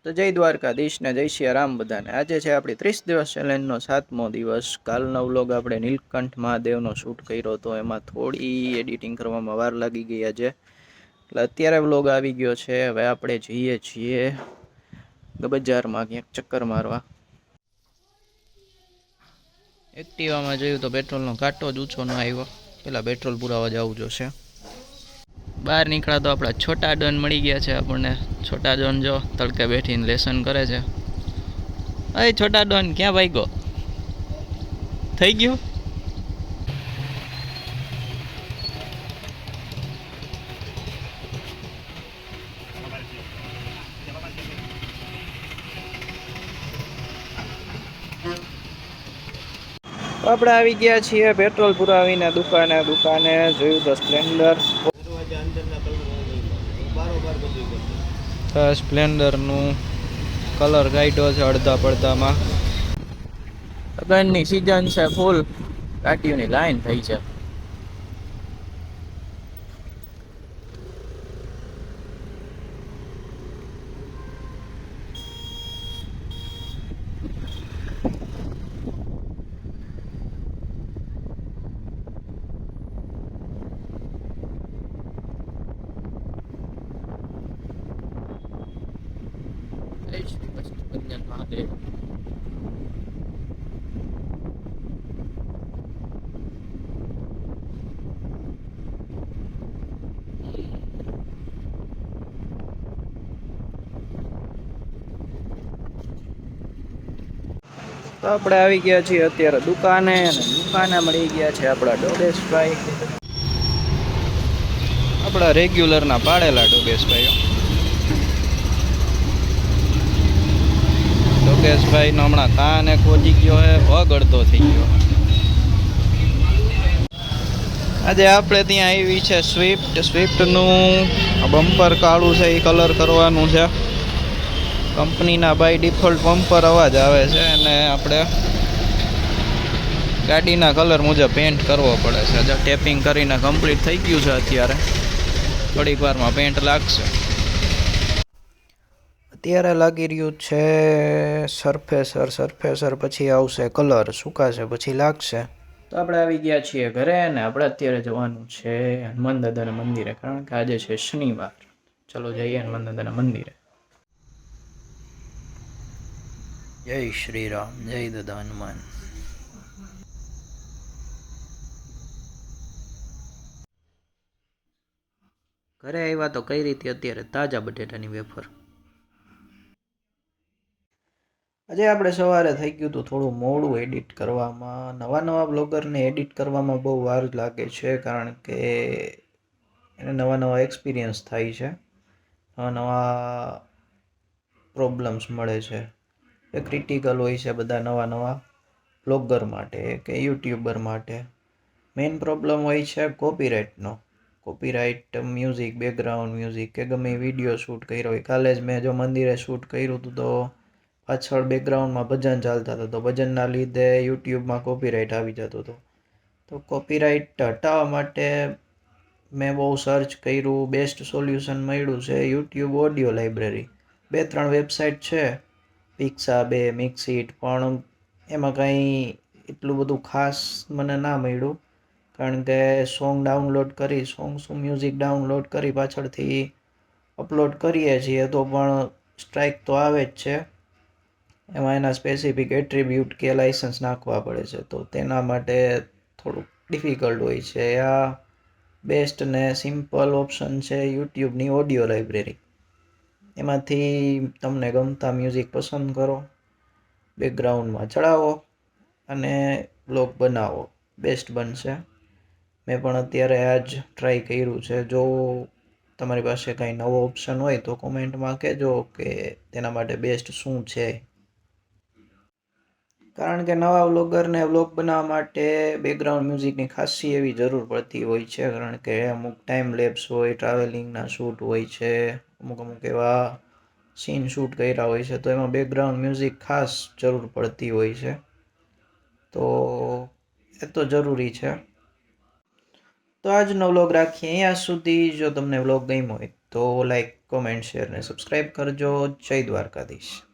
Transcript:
તો જય દ્વારકાધીશ ને જય શ્રી રામ બધાને। આજે છે આપણી 30 દિવસ ચેલેન્જનો 7મો દિવસ। કાલનો વ્લોગ આપણે નીલકંઠ મહાદેવનો શૂટ કર્યો તો એમાં થોડી એડિટિંગ કરવામાં વાર લાગી ગઈ આજે, એટલે અત્યારે વ્લોગ આવી ગયો છે। હવે આપણે જઈએ છીએ બજારમાં ક્યાંક ચક્કર મારવા। એક્ટિવામાં જોયું તો પેટ્રોલનો કાંટો જ ઊંચો ન આવ્યો, પેલા પેટ્રોલ પુરાવા જવું જોશે। બહાર નીકળ્યા તો આપણા છોટા ડોન મળી ગયા છે આપણને। છોટા ડોન જો તડકે બેઠીને લેસન કરે છે। અરે છોટા ડોન ક્યાં ભાગ્યો? થઈ ગયું? આપણે આવી ગયા છીએ પેટ્રોલ પુરાવીને દુકાને જોયું તો સ્પ્લેન્ડર, સ્પ્લેન્ડરનું કલર કાઢ્યો છે અડધા પડધામાં। લગ્નની સિઝન છે, ફૂલ ગાડીઓની લાઈન થઈ છે। જય શ્રી કૃષ્ણ મહાદેવ। તો આપણે આવી ગયા છીએ અત્યારે દુકાને, અને દુકાને મળી ગયા છે આપણા ડોબેશભાઈ, આપણા રેગ્યુલરના પાડેલા ડોબેશભાઈઓ। ડોબેશભાઈનો હમણાં કાને ખોજી ગયો હે, પગ અડધો થઈ ગયો। આજે આપણે ત્યાં આવી છે સ્વિફ્ટનું બમ્પર કાળું છે, એ કલર કરવાનું છે। કંપનીના બાય ડિફોલ્ટ બમ્પર અવાજ આવે છે, અને આપણે ગાડીના કલર મુજબ પેન્ટ કરવો પડે છે। જો ટેપિંગ કરીને કમ્પ્લીટ થઈ ગયું છે, અત્યારે થોડીક વારમાં પેન્ટ લાગશે। અત્યારે લાગી રહ્યું છે સરફેસર, પછી આવશે કલર, સુકાશે પછી લાગશે। તો આપણે આવી ગયા છીએ ઘરે, અને આપણે અત્યારે જવાનું છે હનુમાન દાદાના મંદિરે, કારણ કે આજે છે શનિવાર। ચલો જઈએ હનુમાન દાદાના મંદિરે। જય શ્રી રામ, જય દાદા હનુમાન। ઘરે આવ્યા તો કઈ રીતે અત્યારે તાજા બટેટાની વેફર। આજે આપણે સવારે થઈ ગયું તો થોડું મોડું એડિટ કરવામાં। નવા બ્લોગરને એડિટ કરવામાં બહુ વાર લાગે છે, કારણ કે એને નવા એક્સપિરિયન્સ થાય છે, નવા પ્રોબ્લેમ્સ મળે છે, એ ક્રિટિકલ હોય છે બધા નવા બ્લોગર માટે કે યુટ્યુબર માટે। મેઇન પ્રોબ્લેમ હોય છે કોપીરાઇટનો, કોપીરાઇટ મ્યુઝિક, બેકગ્રાઉન્ડ મ્યુઝિક, કે ગમે વિડીયો શૂટ કર્યો હોય। કાલે જ મેં જો મંદિરે શૂટ કર્યું હતું તો પાછળ બેકગ્રાઉન્ડમાં ભજન ચાલતા હતા, તો ભજનના લીધે યુટ્યુબમાં કોપીરાઇટ આવી જતો હતો। તો કોપીરાઇટ હટાવવા માટે મેં બહુ સર્ચ કર્યું, બેસ્ટ સોલ્યુશન મળ્યું છે યુટ્યુબ ઓડિયો લાઇબ્રેરી। 2-3 વેબસાઇટ છે, પિક્સાબે, મિક્સિટ, પણ એમાં કંઈ એટલું બધું ખાસ મને ના મળ્યું, કારણ કે મ્યુઝિક ડાઉનલોડ કરી પાછળથી અપલોડ કરીએ છીએ તો પણ સ્ટ્રાઇક તો આવે જ છે। એમાં એના સ્પેસિફિક એટ્રીબ્યુટ કે લાઇસન્સ નાખવા પડે છે, તો તેના માટે થોડુંક ડિફિકલ્ટ હોય છે। આ બેસ્ટ ને સિમ્પલ ઓપ્શન છે યુટ્યુબની ઓડિયો લાઇબ્રેરી। એમાંથી તમને ગમતા મ્યુઝિક પસંદ કરો, બેકગ્રાઉન્ડમાં ચડાવો અને બ્લોગ બનાવો, બેસ્ટ બનશે। મેં પણ અત્યારે આ જ ટ્રાય કર્યું છે। જો તમારી પાસે કાંઈ નવો ઓપ્શન હોય તો કોમેન્ટમાં કહેજો કે તેના માટે બેસ્ટ શું છે, કારણ કે નવા વ્લોગરને વ્લોગ બનાવવા માટે બેકગ્રાઉન્ડ મ્યુઝિકની ખાસી એવી જરૂર પડતી હોય છે, કારણ કે અમુક ટાઈમ લેપ્સ હોય, ટ્રાવેલિંગના શૂટ હોય છે, અમુક એવા સીન શૂટ કર્યા હોય છે, તો એમાં બેકગ્રાઉન્ડ મ્યુઝિક ખાસ જરૂર પડતી હોય છે। તો એ તો જરૂરી છે। તો આજનો વ્લોગ રાખીએ અહીંયા સુધી। જો તમને વ્લોગ ગમ્યો હોય તો લાઈક કોમેન્ટ, શેર ને સબસ્ક્રાઈબ કરજો. જય દ્વારકાધીશ.